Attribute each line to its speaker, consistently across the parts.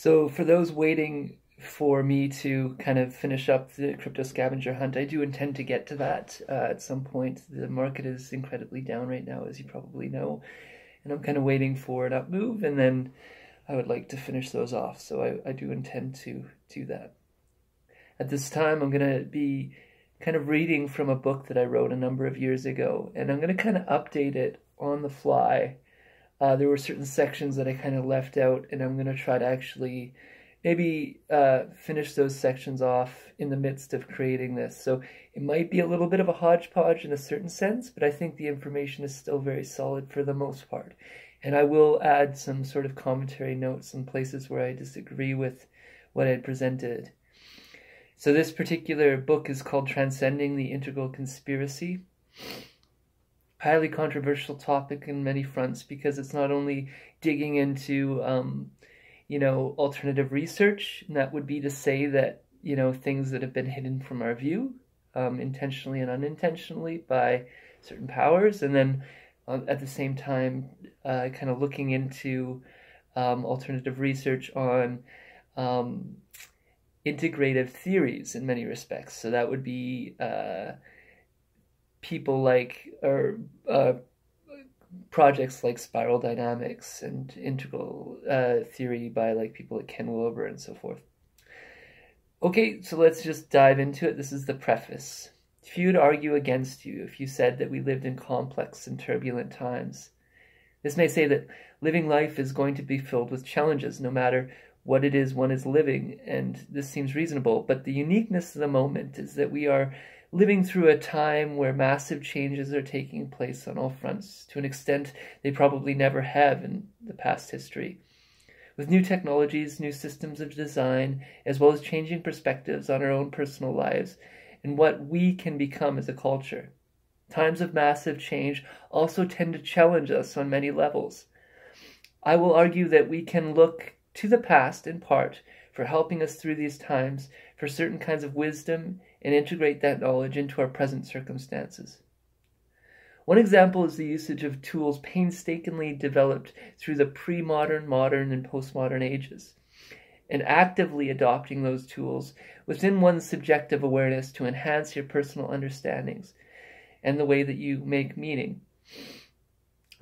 Speaker 1: So for those waiting for me to kind of finish up the crypto scavenger hunt, I do intend to get to that at some point. The market is incredibly down right now, as you probably know, and I'm kind of waiting for an up move, and then I would like to finish those off. So I do intend to do that. At this time, I'm going to be kind of reading from a book that I wrote a number of years ago, and I'm going to kind of update it on the fly. There were certain sections that I kind of left out, and I'm going to try to actually maybe finish those sections off in the midst of creating this. So it might be a little bit of a hodgepodge in a certain sense, but I think the information is still very solid for the most part. And I will add some sort of commentary notes in places where I disagree with what I had presented. So this particular book is called Transcending, the Integral Conspiracy. Highly controversial topic in many fronts, because it's not only digging into, alternative research, and that would be to say that, things that have been hidden from our view, intentionally and unintentionally by certain powers, and then at the same time, kind of looking into alternative research on integrative theories in many respects. So that would be people like, or projects like spiral dynamics and integral theory by like people like Ken Wilber and so forth. Okay, so let's just dive into it. This is the preface. Few would argue against you if you said that we lived in complex and turbulent times. This may say that living life is going to be filled with challenges, no matter what it is one is living, and this seems reasonable, but the uniqueness of the moment is that we are living through a time where massive changes are taking place on all fronts, to an extent they probably never have in the past history. With new technologies, new systems of design, as well as changing perspectives on our own personal lives and what we can become as a culture. Times of massive change also tend to challenge us on many levels. I will argue that we can look to the past in part for helping us through these times, for certain kinds of wisdom, and integrate that knowledge into our present circumstances. One example is the usage of tools painstakingly developed through the pre-modern, modern, and postmodern ages, and actively adopting those tools within one's subjective awareness to enhance your personal understandings and the way that you make meaning.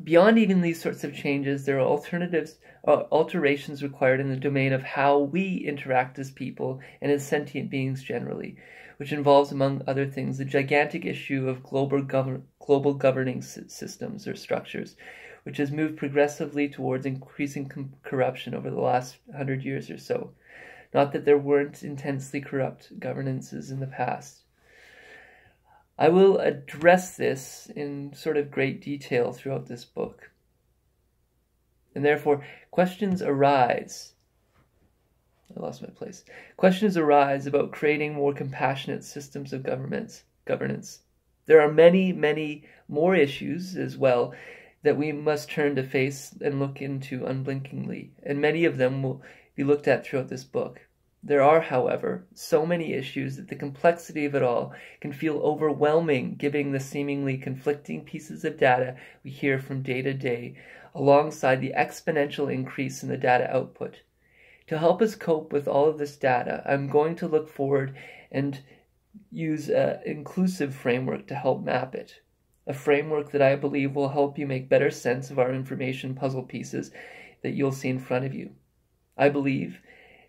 Speaker 1: Beyond even these sorts of changes, there are alterations required in the domain of how we interact as people and as sentient beings generally, which involves, among other things, the gigantic issue of global governing systems or structures, which has moved progressively towards increasing corruption over the last 100 years or so. Not that there weren't intensely corrupt governances in the past. I will address this in sort of great detail throughout this book. And therefore, questions arise. I lost my place. Questions arise about creating more compassionate systems of governance. There are many, many more issues as well that we must turn to face and look into unblinkingly, and many of them will be looked at throughout this book. There are, however, so many issues that the complexity of it all can feel overwhelming, given the seemingly conflicting pieces of data we hear from day to day, alongside the exponential increase in the data output. To help us cope with all of this data, I'm going to look forward and use an inclusive framework to help map it. A framework that I believe will help you make better sense of our information puzzle pieces that you'll see in front of you. I believe,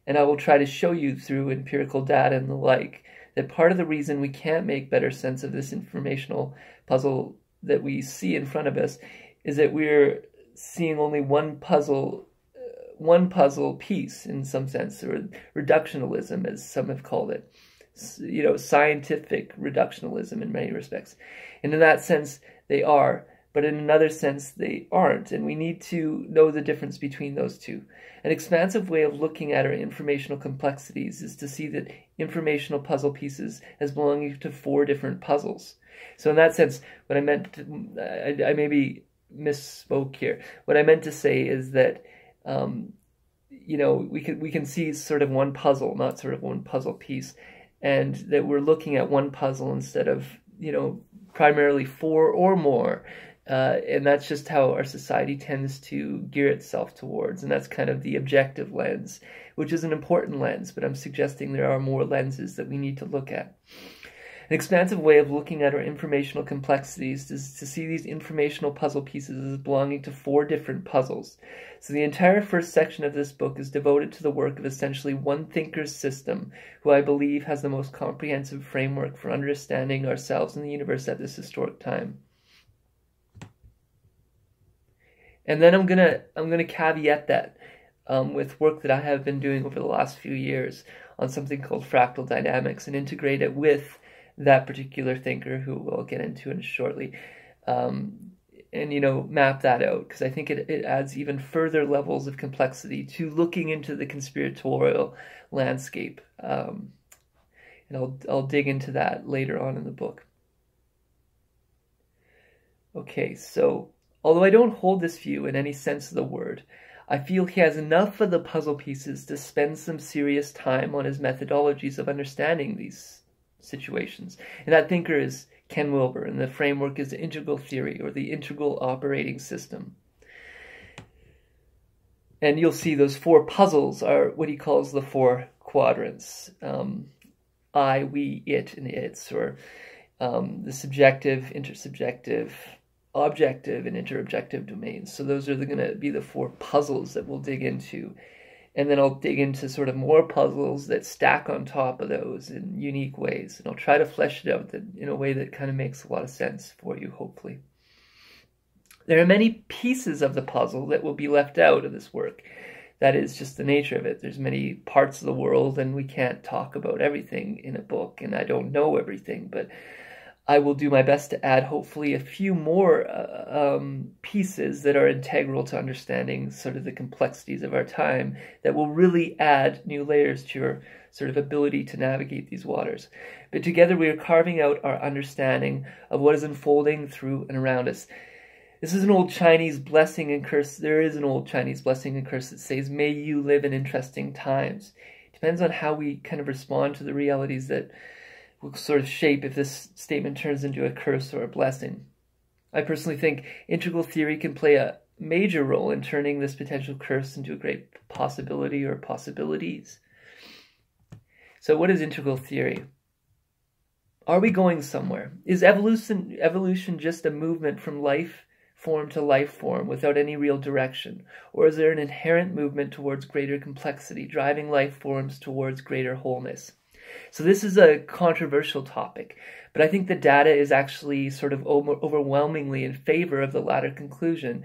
Speaker 1: and I will try to show you through empirical data and the like, that part of the reason we can't make better sense of this informational puzzle that we see in front of us is that we're seeing only one puzzle piece in some sense, or reductionism, as some have called it. Scientific reductionism in many respects. And in that sense, they are, but in another sense, they aren't, and we need to know the difference between those two. An expansive way of looking at our informational complexities is to see that informational puzzle pieces as belonging to 4 different puzzles. So in that sense, what I meant to, I maybe misspoke here. What I meant to say is that, we can see sort of one puzzle, not sort of one puzzle piece, and that we're looking at one puzzle instead of, primarily 4 or more And that's just how our society tends to gear itself towards. And that's kind of the objective lens, which is an important lens, but I'm suggesting there are more lenses that we need to look at. An expansive way of looking at our informational complexities is to see these informational puzzle pieces as belonging to 4 different puzzles. So the entire first section of this book is devoted to the work of essentially one thinker's system, who I believe has the most comprehensive framework for understanding ourselves and the universe at this historic time. And then I'm gonna caveat that with work that I have been doing over the last few years on something called fractal dynamics, and integrate it with that particular thinker, who we'll get into shortly, and map that out, because I think it adds even further levels of complexity to looking into the conspiratorial landscape, and I'll dig into that later on in the book. Okay, so although I don't hold this view in any sense of the word, I feel he has enough of the puzzle pieces to spend some serious time on his methodologies of understanding these situations. And that thinker is Ken Wilber, and the framework is the integral theory, or the integral operating system. And you'll see those 4 puzzles are what he calls the 4 quadrants. I, we, it, and its, or the subjective, intersubjective, objective, and interobjective domains. So those are going to be the 4 puzzles that we'll dig into. And then I'll dig into sort of more puzzles that stack on top of those in unique ways. And I'll try to flesh it out in a way that kind of makes a lot of sense for you, hopefully. There are many pieces of the puzzle that will be left out of this work. That is just the nature of it. There's many parts of the world, and we can't talk about everything in a book, and I don't know everything, but I will do my best to add hopefully a few more pieces that are integral to understanding sort of the complexities of our time, that will really add new layers to your sort of ability to navigate these waters. But together we are carving out our understanding of what is unfolding through and around us. This is an old Chinese blessing and curse. There is an old Chinese blessing and curse that says, may you live in interesting times. It depends on how we kind of respond to the realities that will sort of shape if this statement turns into a curse or a blessing. I personally think integral theory can play a major role in turning this potential curse into a great possibility or possibilities. So what is integral theory? Are we going somewhere? Is evolution just a movement from life form to life form without any real direction? Or is there an inherent movement towards greater complexity, driving life forms towards greater wholeness? So this is a controversial topic, but I think the data is actually sort of overwhelmingly in favor of the latter conclusion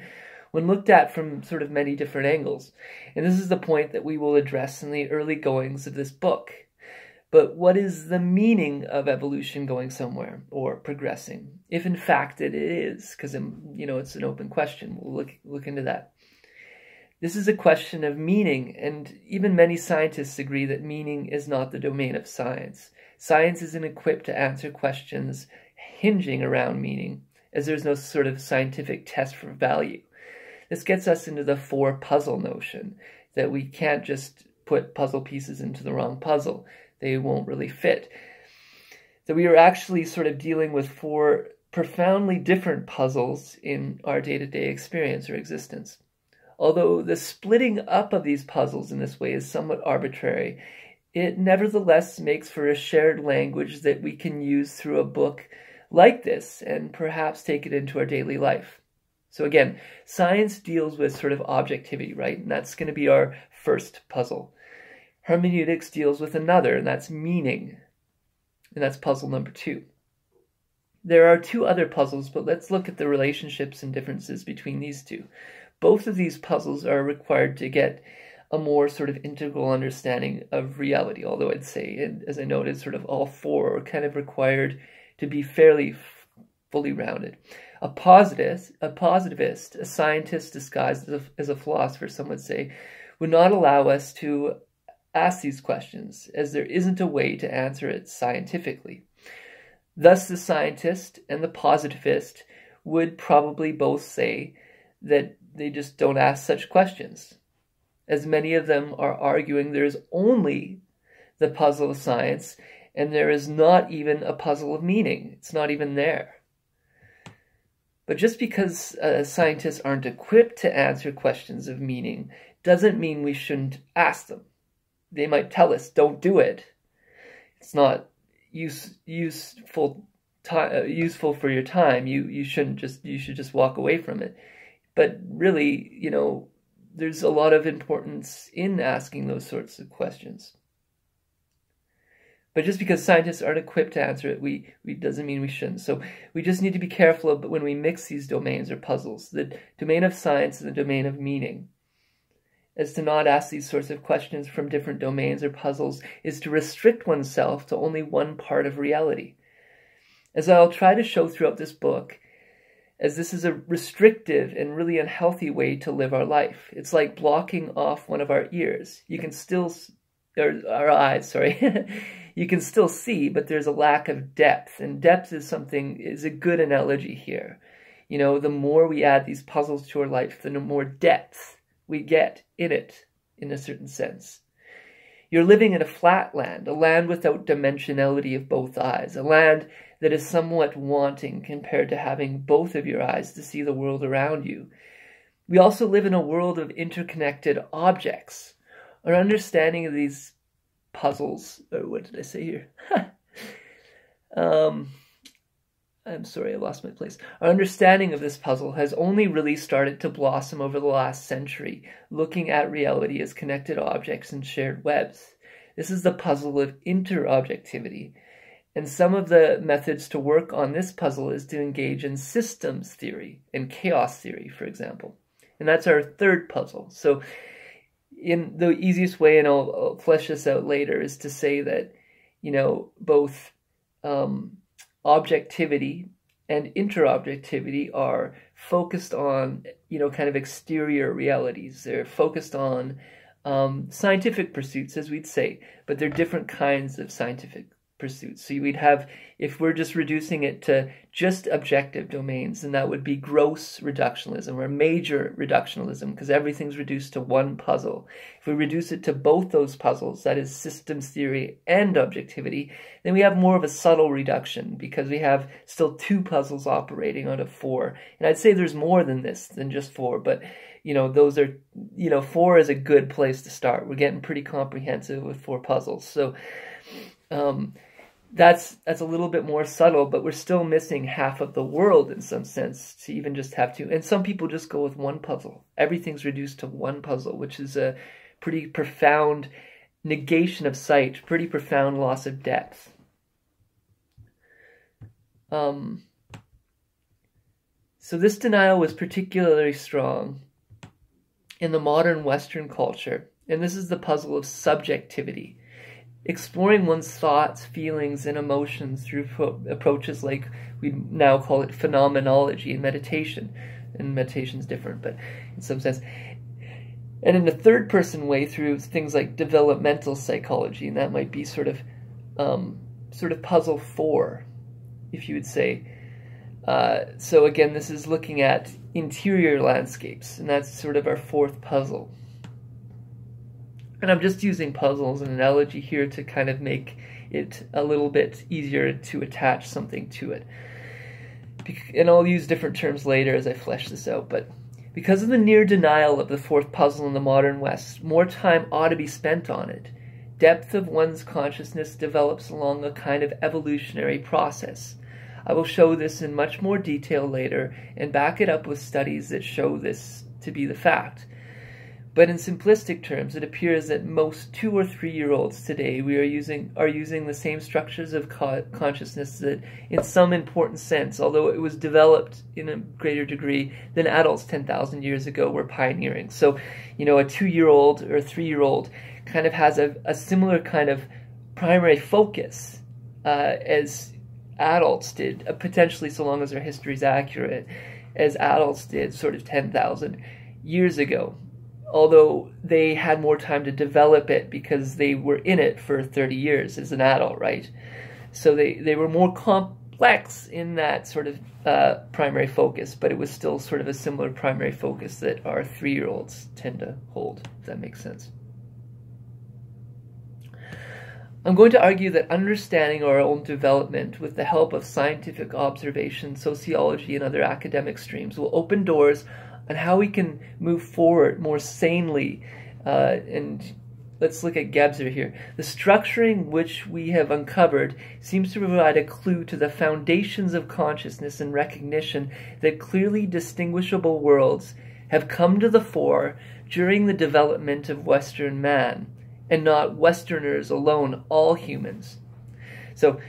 Speaker 1: when looked at from sort of many different angles. And this is the point that we will address in the early goings of this book. But what is the meaning of evolution going somewhere or progressing? If in fact it is, because it's an open question. We'll look into that. This is a question of meaning, and even many scientists agree that meaning is not the domain of science. Science isn't equipped to answer questions hinging around meaning, as there's no sort of scientific test for value. This gets us into the 4 puzzle notion, that we can't just put puzzle pieces into the wrong puzzle. They won't really fit. That we are actually sort of dealing with 4 profoundly different puzzles in our day-to-day experience or existence. Although the splitting up of these puzzles in this way is somewhat arbitrary, it nevertheless makes for a shared language that we can use through a book like this and perhaps take it into our daily life. So again, science deals with sort of objectivity, right? And that's going to be our first puzzle. Hermeneutics deals with another, and that's meaning. And that's puzzle number 2. There are 2 other puzzles, but let's look at the relationships and differences between these 2. Both of these puzzles are required to get a more sort of integral understanding of reality, although I'd say, and as I noted, sort of all 4 are kind of required to be fairly fully rounded. A positivist, a scientist disguised as a philosopher, some would say, would not allow us to ask these questions, as there isn't a way to answer it scientifically. Thus, the scientist and the positivist would probably both say that they just don't ask such questions, as many of them are arguing there is only the puzzle of science, and there is not even a puzzle of meaning. It's not even there. But just because scientists aren't equipped to answer questions of meaning doesn't mean we shouldn't ask them. They might tell us, don't do it. It's not useful for your time. You should just walk away from it. But really, you know, there's a lot of importance in asking those sorts of questions. But just because scientists aren't equipped to answer it, we doesn't mean we shouldn't. So we just need to be careful when we mix these domains or puzzles, the domain of science and the domain of meaning. As to not ask these sorts of questions from different domains or puzzles is to restrict oneself to only one part of reality. As I'll try to show throughout this book, as this is a restrictive and really unhealthy way to live our life. It's like blocking off one of our ears. You can still, or our eyes, sorry. You can still see, but there's a lack of depth. And depth is a good analogy here. You know, the more we add these puzzles to our life, the more depth we get in it, in a certain sense. You're living in a flat land, a land without dimensionality of both eyes, a land that is somewhat wanting compared to having both of your eyes to see the world around you. We also live in a world of interconnected objects. Our understanding of these puzzles, or what did I say here? I'm sorry, I lost my place. Our understanding of this puzzle has only really started to blossom over the last century, looking at reality as connected objects and shared webs. This is the puzzle of interobjectivity. And some of the methods to work on this puzzle is to engage in systems theory and chaos theory, for example. And that's our third puzzle. So in the easiest way, and I'll flesh this out later, is to say that, you know, both objectivity and interobjectivity are focused on, you know, kind of exterior realities. They're focused on scientific pursuits, as we'd say, but they're different kinds of scientific pursuits. So we'd have, if we're just reducing it to just objective domains, then that would be gross reductionism or major reductionism, because everything's reduced to one puzzle. If we reduce it to both those puzzles, that is systems theory and objectivity, then we have more of a subtle reduction, because we have still two puzzles operating out of four. And I'd say there's more than this, than just four, but you know, those are, you know, four is a good place to start. We're getting pretty comprehensive with four puzzles. So that's a little bit more subtle, but we're still missing half of the world in some sense to even just have two. And some people just go with one puzzle. Everything's reduced to one puzzle, which is a pretty profound negation of sight, pretty profound loss of depth. So this denial was particularly strong in the modern Western culture, and this is the puzzle of subjectivity. Exploring one's thoughts, feelings, and emotions through approaches like we now call it phenomenology and meditation. And meditation's different, but in some sense. And in the third-person way through things like developmental psychology, and that might be sort of puzzle 4, if you would say. So again, this is looking at interior landscapes, and that's sort of our fourth puzzle. And I'm just using puzzles and analogy here to kind of make it a little bit easier to attach something to it. And I'll use different terms later as I flesh this out. But because of the near denial of the fourth puzzle in the modern West, more time ought to be spent on it. Depth of one's consciousness develops along a kind of evolutionary process. I will show this in much more detail later and back it up with studies that show this to be the fact. But in simplistic terms, it appears that most 2- or 3-year-olds today are using the same structures of consciousness that, in some important sense, although it was developed in a greater degree than adults 10,000 years ago were pioneering. So, you know, a 2-year-old or a 3-year-old kind of has a similar kind of primary focus as adults did, potentially so long as our history is accurate, as adults did sort of 10,000 years ago. Although they had more time to develop it because they were in it for 30 years as an adult, right? So they were more complex in that sort of primary focus, but it was still sort of a similar primary focus that our 3-year-olds tend to hold, if that makes sense. I'm going to argue that understanding our own development with the help of scientific observation, sociology, and other academic streams will open doors on how we can move forward more sanely. And let's look at Gebser here. The structuring which we have uncovered seems to provide a clue to the foundations of consciousness and recognition that clearly distinguishable worlds have come to the fore during the development of Western man, and not Westerners alone, all humans. So,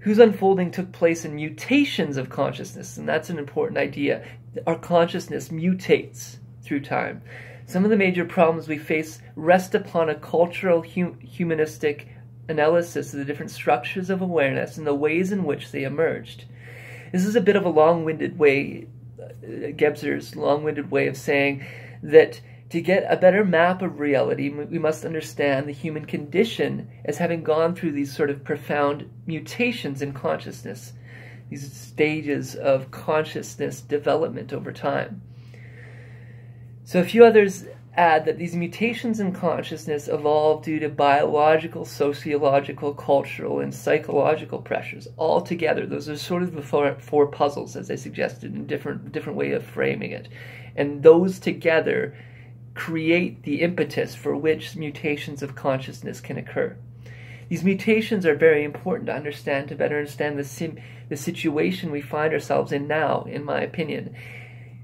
Speaker 1: whose unfolding took place in mutations of consciousness, and that's an important idea. Our consciousness mutates through time. Some of the major problems we face rest upon a cultural humanistic analysis of the different structures of awareness and the ways in which they emerged. This is a bit of a long-winded way, Gebser's long-winded way of saying that to get a better map of reality, we must understand the human condition as having gone through these sort of profound mutations in consciousness, these stages of consciousness development over time. So a few others add that these mutations in consciousness evolved due to biological, sociological, cultural, and psychological pressures. All together, those are sort of the four puzzles, as I suggested, in different way of framing it. And those together create the impetus for which mutations of consciousness can occur. These mutations are very important to understand, to better understand the situation we find ourselves in now, in my opinion.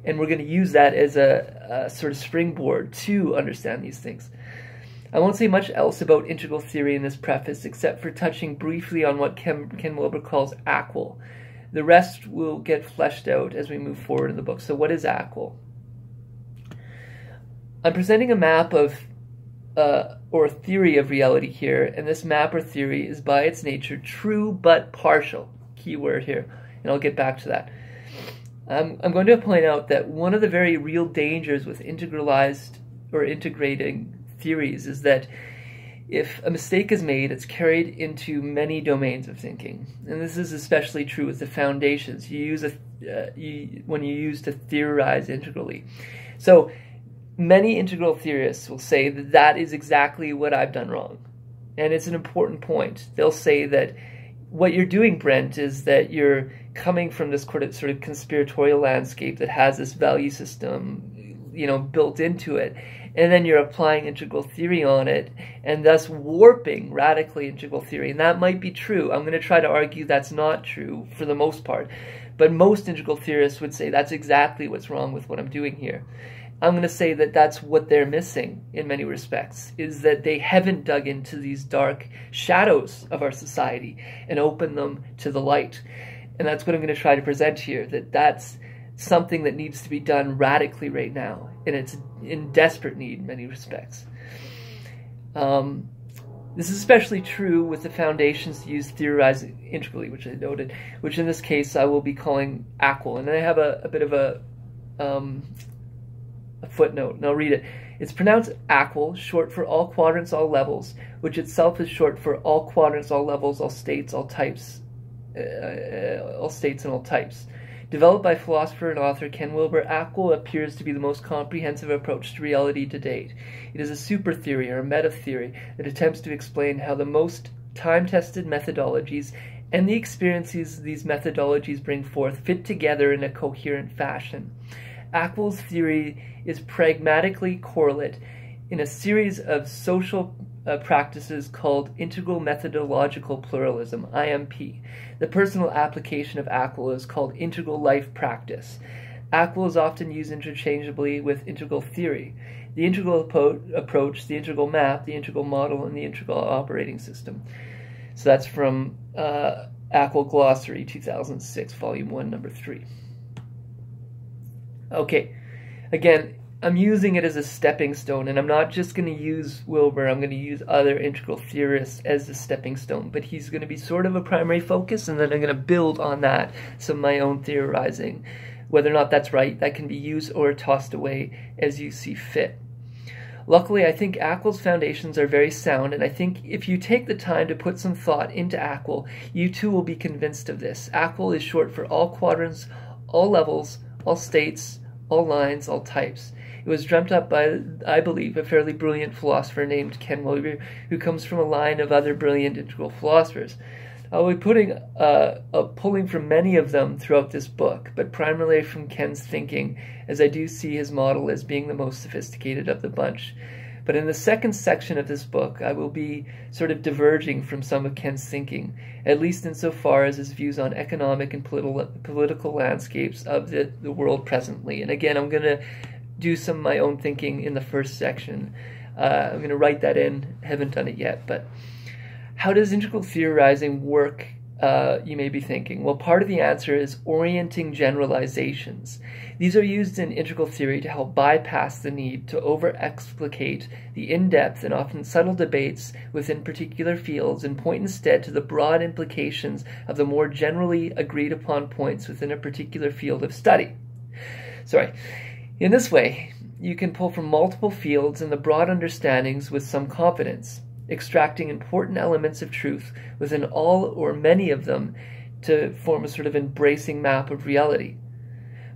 Speaker 1: And we're going to use that as a sort of springboard to understand these things. I won't say much else about integral theory in this preface, except for touching briefly on what Ken Wilber calls ACWL. The rest will get fleshed out as we move forward in the book. So what is ACWL? I'm presenting a map of, or theory of reality here, and this map or theory is by its nature true but partial. Key word here, and I'll get back to that. I'm going to point out that one of the very real dangers with integralized or integrating theories is that if a mistake is made, it's carried into many domains of thinking. And this is especially true with the foundations you use when you use to theorize integrally. So many integral theorists will say that that is exactly what I've done wrong. And it's an important point. They'll say that what you're doing, Brent, is that you're coming from this sort of conspiratorial landscape that has this value system, built into it, and then you're applying integral theory on it, and thus warping radically integral theory. And that might be true. I'm going to try to argue that's not true for the most part, but most integral theorists would say that's exactly what's wrong with what I'm doing here. I'm going to say that that's what they're missing in many respects, is that they haven't dug into these dark shadows of our society and opened them to the light. And that's what I'm going to try to present here, that that's something that needs to be done radically right now, and it's in desperate need in many respects. This is especially true with the foundations to use theorizing integrally, which I noted, which in this case I will be calling ACWL. And then I have a bit of a footnote, and I'll read it. It's pronounced ACWL, short for all quadrants, all levels, which itself is short for all quadrants, all levels, all states, all types, and all types. Developed by philosopher and author Ken Wilber, ACWL appears to be the most comprehensive approach to reality to date. It is a super theory or a meta theory that attempts to explain how the most time-tested methodologies and the experiences these methodologies bring forth fit together in a coherent fashion. ACWL's theory is pragmatically correlate in a series of social practices called integral methodological pluralism, IMP. The personal application of ACWL is called integral life practice. ACWL is often used interchangeably with integral theory, the integral approach, the integral map, the integral model, and the integral operating system. So that's from ACWL Glossary, 2006, Volume 1, Number 3. Okay, again, I'm using it as a stepping stone, and I'm not just going to use Wilber, I'm going to use other integral theorists as a stepping stone, but he's going to be sort of a primary focus, and then I'm going to build on that some of my own theorizing. Whether or not that's right, that can be used or tossed away as you see fit. Luckily, I think ACWL's foundations are very sound, and I think if you take the time to put some thought into ACWL, you too will be convinced of this. ACWL is short for all quadrants, all levels, all states, all lines, all types. It was dreamt up by, I believe, a fairly brilliant philosopher named Ken Wilber, who comes from a line of other brilliant integral philosophers. I'll be pulling from many of them throughout this book, but primarily from Ken's thinking, as I do see his model as being the most sophisticated of the bunch. But in the second section of this book, I will be sort of diverging from some of Ken's thinking, at least insofar as his views on economic and political landscapes of the world presently. And again, I'm going to do some of my own thinking in the first section. I'm going to write that in. Haven't done it yet, but how does integral theorizing work, you may be thinking? Well, part of the answer is orienting generalizations. These are used in integral theory to help bypass the need to over-explicate the in-depth and often subtle debates within particular fields and point instead to the broad implications of the more generally agreed-upon points within a particular field of study. In this way, you can pull from multiple fields and the broad understandings with some confidence, extracting important elements of truth within all or many of them to form a sort of embracing map of reality.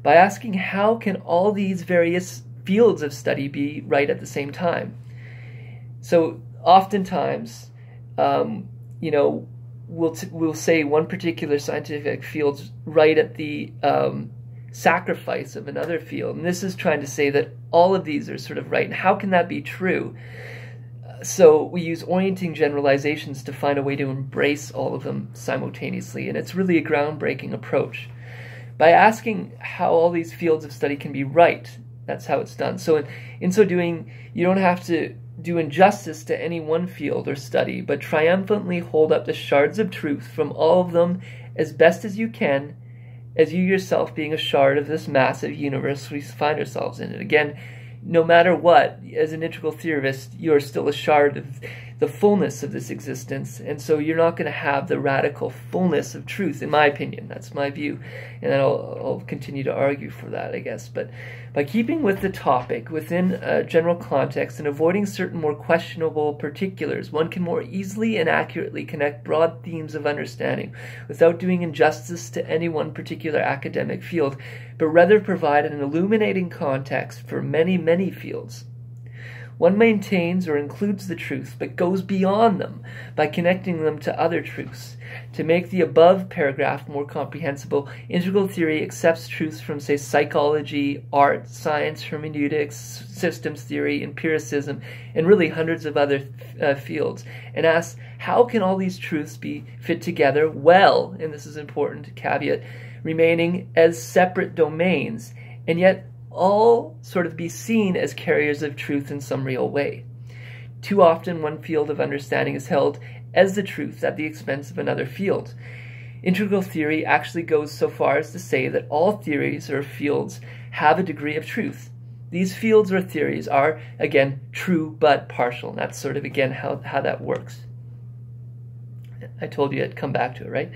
Speaker 1: By asking how can all these various fields of study be right at the same time? So oftentimes, we'll say one particular scientific field's right at the sacrifice of another field, and this is trying to say that all of these are sort of right. And how can that be true? So we use orienting generalizations to find a way to embrace all of them simultaneously, and it's really a groundbreaking approach. By asking how all these fields of study can be right, that's how it's done. So in so doing, you don't have to do injustice to any one field or study, but triumphantly hold up the shards of truth from all of them as best as you can, as you yourself being a shard of this massive universe we find ourselves in. And again, no matter what, as an integral theorist, you're still a shard of the fullness of this existence, and so you're not going to have the radical fullness of truth, in my opinion. That's my view, and I'll continue to argue for that, I guess. But by keeping with the topic within a general context and avoiding certain more questionable particulars, one can more easily and accurately connect broad themes of understanding without doing injustice to any one particular academic field, but rather provide an illuminating context for many, many fields. One maintains or includes the truth, but goes beyond them by connecting them to other truths. To make the above paragraph more comprehensible, integral theory accepts truths from, say, psychology, art, science, hermeneutics, systems theory, empiricism, and really hundreds of other fields, and asks, how can all these truths be fit together well, and this is important caveat, remaining as separate domains, and yet all sort of be seen as carriers of truth in some real way. Too often one field of understanding is held as the truth at the expense of another field. Integral theory actually goes so far as to say that all theories or fields have a degree of truth. These fields or theories are, again, true but partial. And that's sort of, again, how that works. I told you I'd come back to it, right?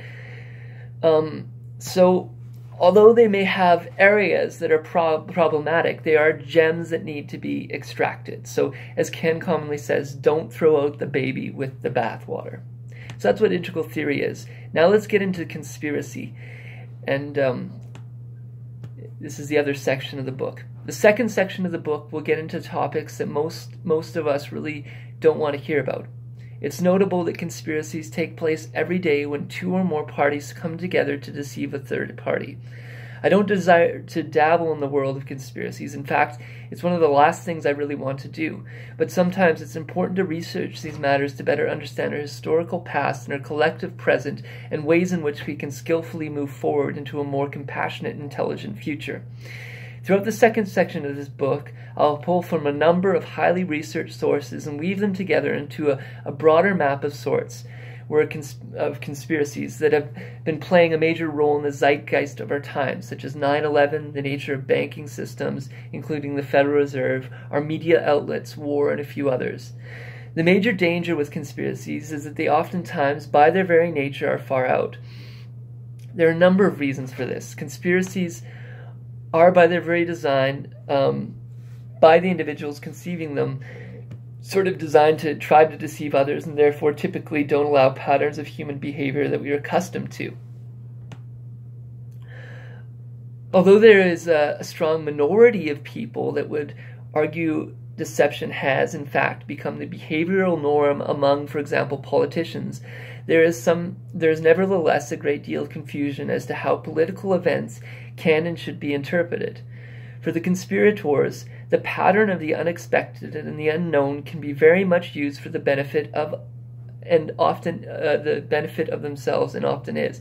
Speaker 1: So although they may have areas that are problematic, they are gems that need to be extracted. So as Ken commonly says, don't throw out the baby with the bathwater. So that's what integral theory is. Now let's get into conspiracy. And this is the other section of the book. The second section of the book will get into topics that most of us really don't want to hear about. It's notable that conspiracies take place every day when two or more parties come together to deceive a third party. I don't desire to dabble in the world of conspiracies. In fact, it's one of the last things I really want to do. But sometimes it's important to research these matters to better understand our historical past and our collective present and ways in which we can skillfully move forward into a more compassionate and intelligent future. Throughout the second section of this book, I'll pull from a number of highly researched sources and weave them together into a broader map of sorts, of conspiracies that have been playing a major role in the zeitgeist of our time, such as 9/11, the nature of banking systems, including the Federal Reserve, our media outlets, war, and a few others. The major danger with conspiracies is that they oftentimes, by their very nature, are far out. There are a number of reasons for this. Conspiracies are, by their very design, by the individuals conceiving them, sort of designed to try to deceive others, and therefore typically don't allow patterns of human behavior that we are accustomed to. Although there is a strong minority of people that would argue deception has, in fact, become the behavioral norm among, for example, politicians, there is nevertheless a great deal of confusion as to how political events can and should be interpreted. For the conspirators, the pattern of the unexpected and the unknown can be very much used for the benefit of, and often the benefit of themselves, and often is.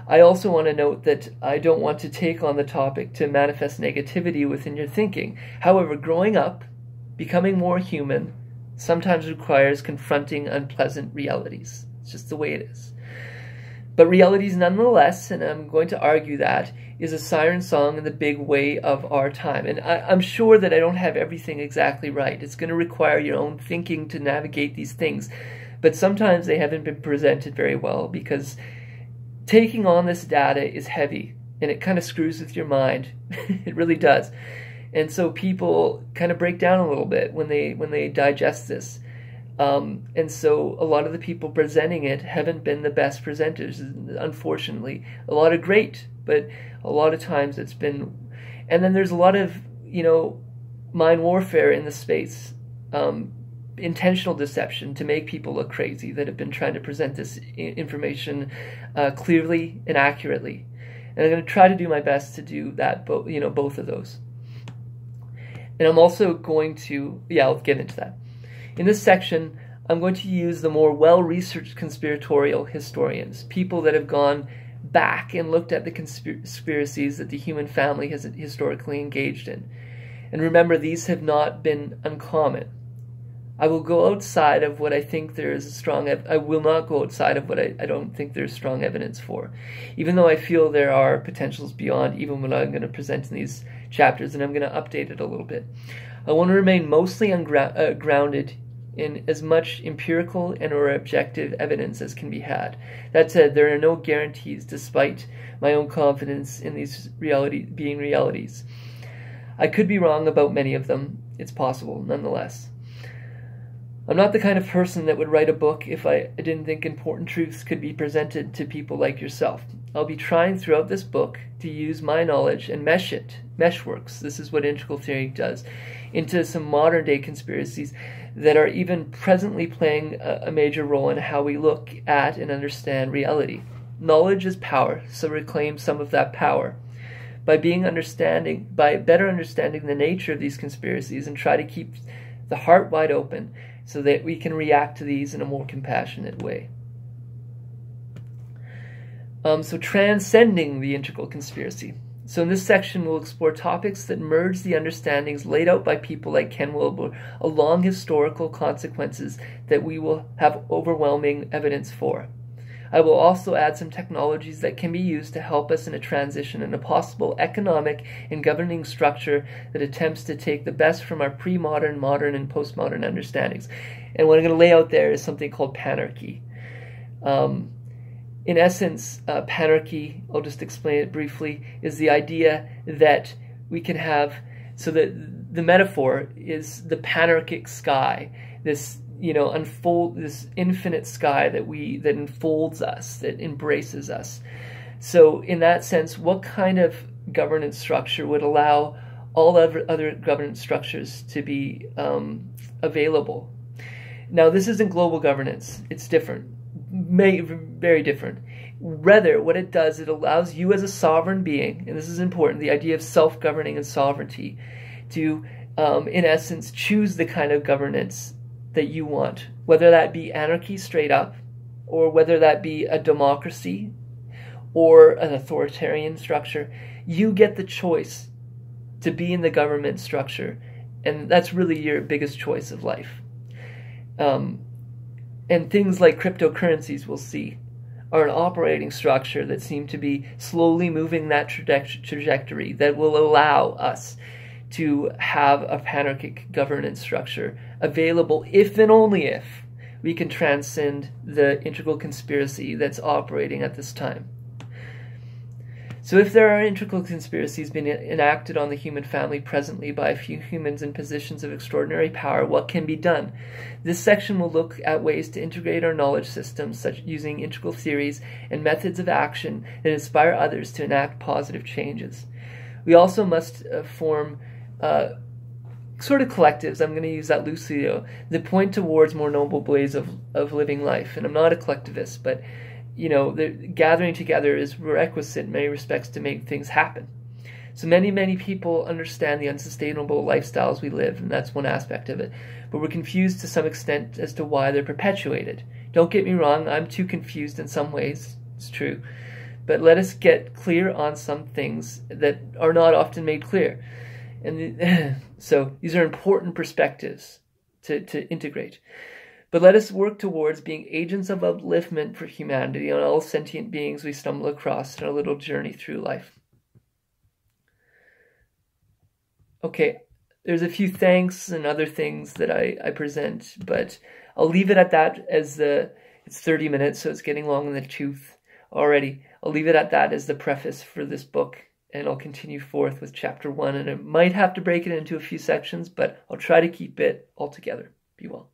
Speaker 1: I also want to note that I don't want to take on the topic to manifest negativity within your thinking. However, growing up, becoming more human, sometimes requires confronting unpleasant realities. It's just the way it is. But realities nonetheless, and I'm going to argue that, is a siren song in the big way of our time. And I'm sure that I don't have everything exactly right. It's going to require your own thinking to navigate these things. But sometimes they haven't been presented very well, because taking on this data is heavy, and it kind of screws with your mind. It really does. And so people kind of break down a little bit when they digest this. And so a lot of the people presenting it haven't been the best presenters, unfortunately. A lot are great, but a lot of times it's been... And then there's a lot of, mind warfare in the space. Intentional deception to make people look crazy that have been trying to present this information clearly and accurately. And I'm going to try to do my best to do that, both of those. And I'm also going to, I'll get into that. In this section, I'm going to use the more well-researched conspiratorial historians, people that have gone back and looked at the conspiracies that the human family has historically engaged in. And remember, these have not been uncommon. I will go outside of what I think there is I will not go outside of what I don't think there's strong evidence for, even though I feel there are potentials beyond even what I'm going to present in these chapters, and I'm going to update it a little bit. I want to remain mostly grounded in as much empirical and or objective evidence as can be had. That said, there are no guarantees despite my own confidence in these being realities. I could be wrong about many of them. It's possible, nonetheless. I'm not the kind of person that would write a book if I didn't think important truths could be presented to people like yourself. I'll be trying throughout this book to use my knowledge and meshworks, this is what integral theory does, into some modern day conspiracies that are even presently playing a major role in how we look at and understand reality. Knowledge is power, so reclaim some of that power. By better understanding the nature of these conspiracies, and try to keep the heart wide open so that we can react to these in a more compassionate way. So transcending the integral conspiracy. So in this section, we'll explore topics that merge the understandings laid out by people like Ken Wilber along historical consequences that we will have overwhelming evidence for. I will also add some technologies that can be used to help us in a transition in a possible economic and governing structure that attempts to take the best from our pre-modern, modern, and postmodern understandings. And what I'm going to lay out there is something called panarchy. In essence, panarchy, I'll just explain it briefly, is the idea that we can have, so that the metaphor is the panarchic sky, this this infinite sky that enfolds us, that embraces us. So in that sense, what kind of governance structure would allow all other governance structures to be available? Now, this isn't global governance. It's different, very different. Rather, what it does, it allows you as a sovereign being, and this is important, the idea of self-governing and sovereignty, to, in essence, choose the kind of governance that you want, whether that be anarchy straight up, or whether that be a democracy or an authoritarian structure. You get the choice to be in the government structure, and that's really your biggest choice of life. And things like cryptocurrencies, we'll see, are an operating structure that seem to be slowly moving that trajectory that will allow us to have a panarchic governance structure available if and only if we can transcend the integral conspiracy that's operating at this time. So if there are integral conspiracies being enacted on the human family presently by a few humans in positions of extraordinary power, what can be done? This section will look at ways to integrate our knowledge systems, such using integral theories and methods of action that inspire others to enact positive changes. We also must form sort of collectives, I'm going to use that loosely though, that point towards more noble ways of living life. And I'm not a collectivist, but the gathering together is requisite in many respects to make things happen. So many people understand the unsustainable lifestyles we live, and that's one aspect of it. But we're confused to some extent as to why they're perpetuated. Don't get me wrong, I'm too confused in some ways, it's true. But let us get clear on some things that are not often made clear. And so these are important perspectives to integrate. But let us work towards being agents of upliftment for humanity and all sentient beings we stumble across in our little journey through life. Okay, there's a few thanks and other things that I present, but I'll leave it at that as it's 30 minutes, so it's getting long in the tooth already. I'll leave it at that as the preface for this book, and I'll continue forth with chapter 1, and I might have to break it into a few sections, but I'll try to keep it all together. Be well.